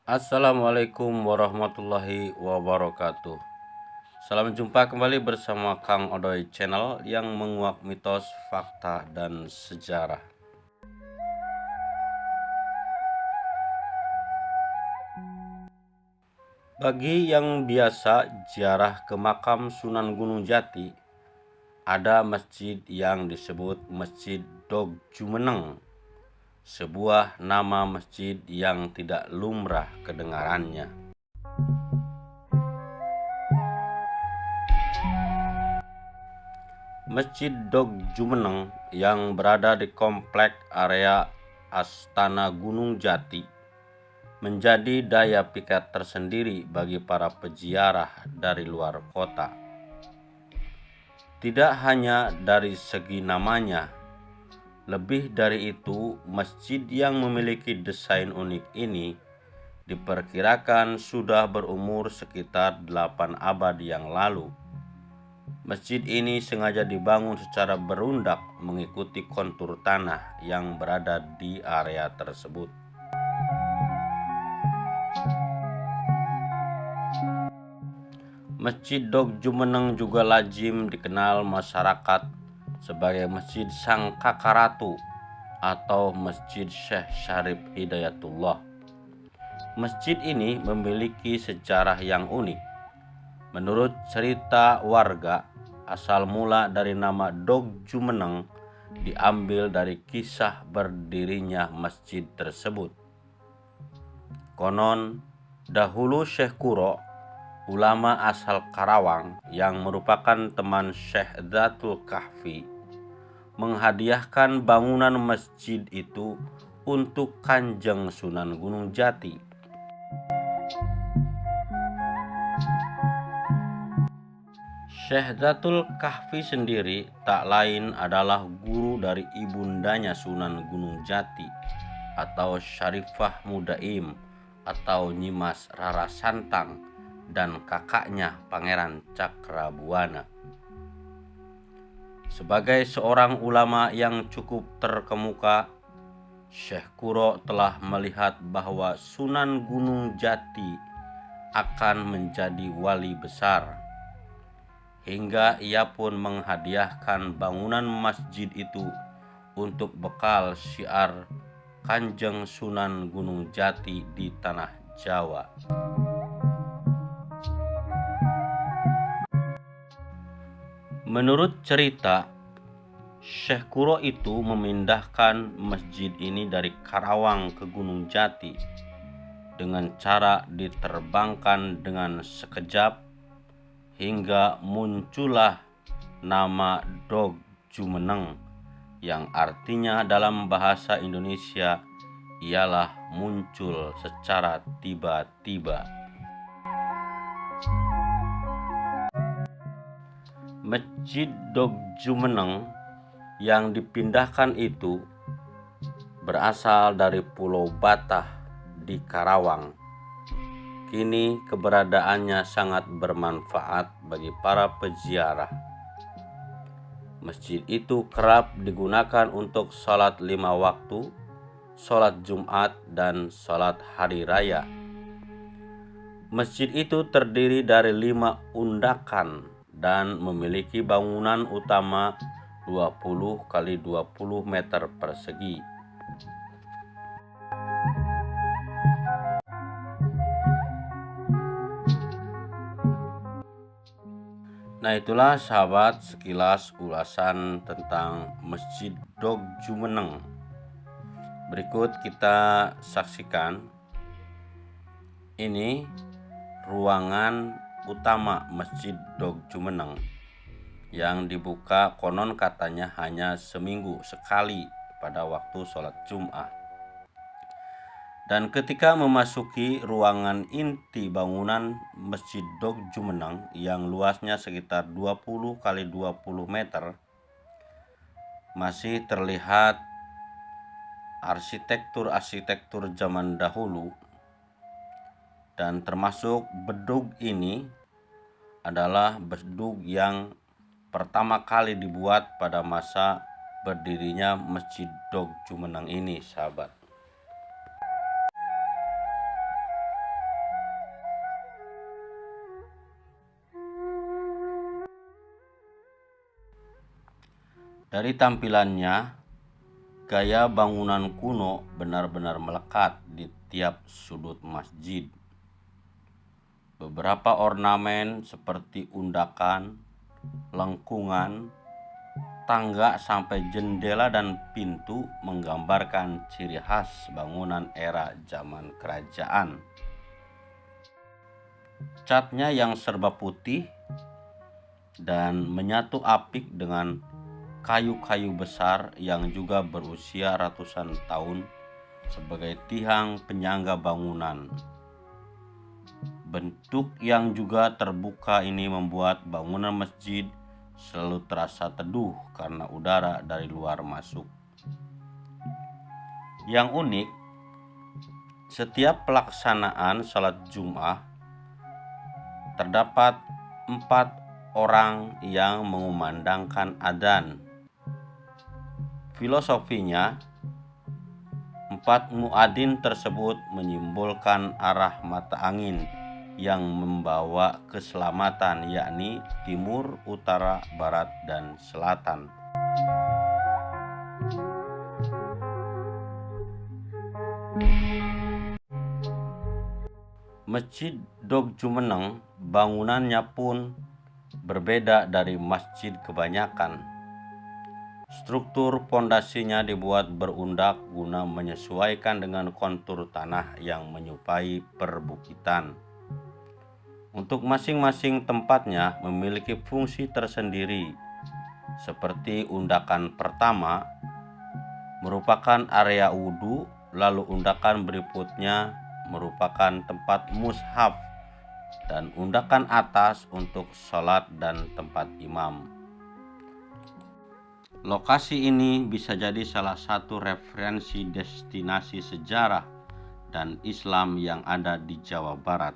Assalamualaikum warahmatullahi wabarakatuh. Salam jumpa kembali bersama Kang Odoy Channel yang menguak mitos, fakta, dan sejarah. Bagi yang biasa ziarah ke makam Sunan Gunung Jati, ada masjid yang disebut Masjid Dog Jumeneng, sebuah nama masjid yang tidak lumrah kedengarannya. Masjid Dog Jumeneng yang berada di komplek area Astana Gunung Jati menjadi daya pikat tersendiri bagi para peziarah dari luar kota. Tidak hanya dari segi namanya, lebih dari itu, masjid yang memiliki desain unik ini diperkirakan sudah berumur sekitar 8 abad yang lalu. Masjid ini sengaja dibangun secara berundak mengikuti kontur tanah yang berada di area tersebut. Masjid Dog Jumeneng juga lazim dikenal masyarakat sebagai Masjid Sang Kakaratu atau Masjid Syekh Syarif Hidayatullah. Masjid ini memiliki sejarah yang unik. Menurut cerita warga, asal mula dari nama Dog Jumeneng diambil dari kisah berdirinya masjid tersebut. Konon, dahulu Syekh Kuro, ulama asal Karawang yang merupakan teman Syekh Dzatul Kahfi, menghadiahkan bangunan masjid itu untuk Kanjeng Sunan Gunung Jati. Syekh Dzatul Kahfi sendiri tak lain adalah guru dari ibundanya Sunan Gunung Jati atau Syarifah Mudaim atau Nyimas Rara Santang dan kakaknya Pangeran Cakrabuana. Sebagai seorang ulama yang cukup terkemuka, Syekh Kuro telah melihat bahwa Sunan Gunung Jati akan menjadi wali besar, hingga ia pun menghadiahkan bangunan masjid itu untuk bekal syiar Kanjeng Sunan Gunung Jati di tanah Jawa. Menurut cerita, Syekh Kuro itu memindahkan masjid ini dari Karawang ke Gunung Jati dengan cara diterbangkan dengan sekejap hingga muncullah nama Dog Jumeneng yang artinya dalam bahasa Indonesia ialah muncul secara tiba-tiba. Masjid Dog Jumeneng yang dipindahkan itu berasal dari Pulau Batah di Karawang. Kini keberadaannya sangat bermanfaat bagi para peziarah. Masjid itu kerap digunakan untuk sholat 5 waktu, sholat Jumat, dan sholat hari raya. Masjid itu terdiri dari 5 undakan dan memiliki bangunan utama 20 kali 20 meter persegi. Nah, itulah sahabat sekilas ulasan tentang Masjid Dog Jumeneng. Berikut kita saksikan ini ruangan utama Masjid Dog Jumeneng yang dibuka konon katanya hanya seminggu sekali pada waktu sholat Jumat. Dan ketika memasuki ruangan inti bangunan Masjid Dog Jumeneng yang luasnya sekitar 20 kali 20 meter, masih terlihat arsitektur zaman dahulu, dan termasuk bedug ini adalah bedug yang pertama kali dibuat pada masa berdirinya Masjid Dog Jumeneng ini, sahabat. Dari tampilannya, gaya bangunan kuno benar-benar melekat di tiap sudut masjid. Beberapa ornamen seperti undakan, lengkungan, tangga sampai jendela dan pintu menggambarkan ciri khas bangunan era zaman kerajaan. Catnya yang serba putih dan menyatu apik dengan kayu-kayu besar yang juga berusia ratusan tahun sebagai tiang penyangga bangunan. Bentuk yang juga terbuka ini membuat bangunan masjid selalu terasa teduh karena udara dari luar masuk. Yang unik, setiap pelaksanaan salat Jum'ah terdapat 4 orang yang mengumandangkan adzan. Filosofinya, 4 muadzin tersebut menyimbolkan arah mata angin yang membawa keselamatan, yakni timur, utara, barat, dan selatan. Masjid Dog Jumeneng bangunannya pun berbeda dari masjid kebanyakan. Struktur pondasinya dibuat berundak guna menyesuaikan dengan kontur tanah yang menyerupai perbukitan. Untuk masing-masing tempatnya memiliki fungsi tersendiri, seperti undakan pertama merupakan area wudhu, lalu undakan berikutnya merupakan tempat mushaf, dan undakan atas untuk sholat dan tempat imam. Lokasi ini bisa jadi salah satu referensi destinasi sejarah dan Islam yang ada di Jawa Barat.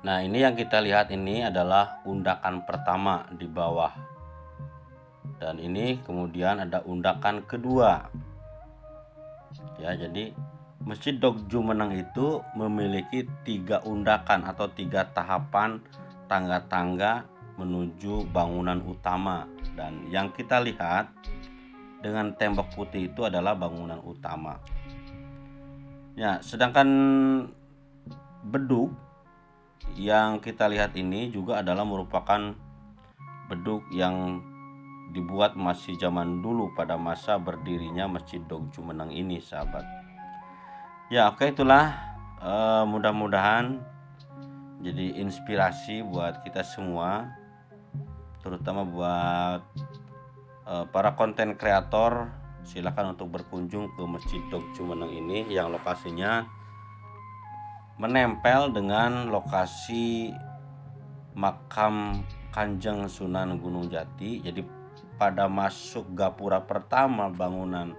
Nah, ini yang kita lihat ini adalah undakan pertama di bawah. Dan ini kemudian ada undakan kedua. Ya, jadi Masjid Dog Jumeneng itu memiliki 3 undakan atau 3 tahapan tangga-tangga menuju bangunan utama. Dan yang kita lihat dengan tembok putih itu adalah bangunan utama. Ya, sedangkan beduk yang kita lihat ini juga adalah merupakan beduk yang dibuat masih zaman dulu pada masa berdirinya Masjid Dog Jumeneng ini, sahabat. Ya, oke, itulah mudah-mudahan jadi inspirasi buat kita semua, terutama buat para konten kreator. Silakan untuk berkunjung ke Masjid Dog Jumeneng ini yang lokasinya menempel dengan lokasi makam Kanjeng Sunan Gunung Jati. Jadi pada masuk gapura pertama bangunan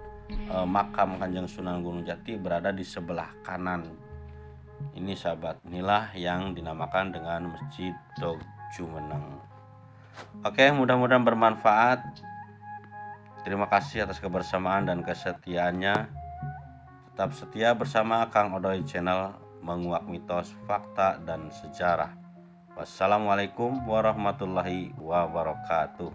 makam Kanjeng Sunan Gunung Jati berada di sebelah kanan. Ini, sahabat, inilah yang dinamakan dengan Masjid Dog Jumeneng. Oke, mudah-mudahan bermanfaat. Terima kasih atas kebersamaan dan kesetiaannya. Tetap setia bersama Kang Odoy Channel, menguak mitos, fakta, dan sejarah. Wassalamualaikum warahmatullahi wabarakatuh.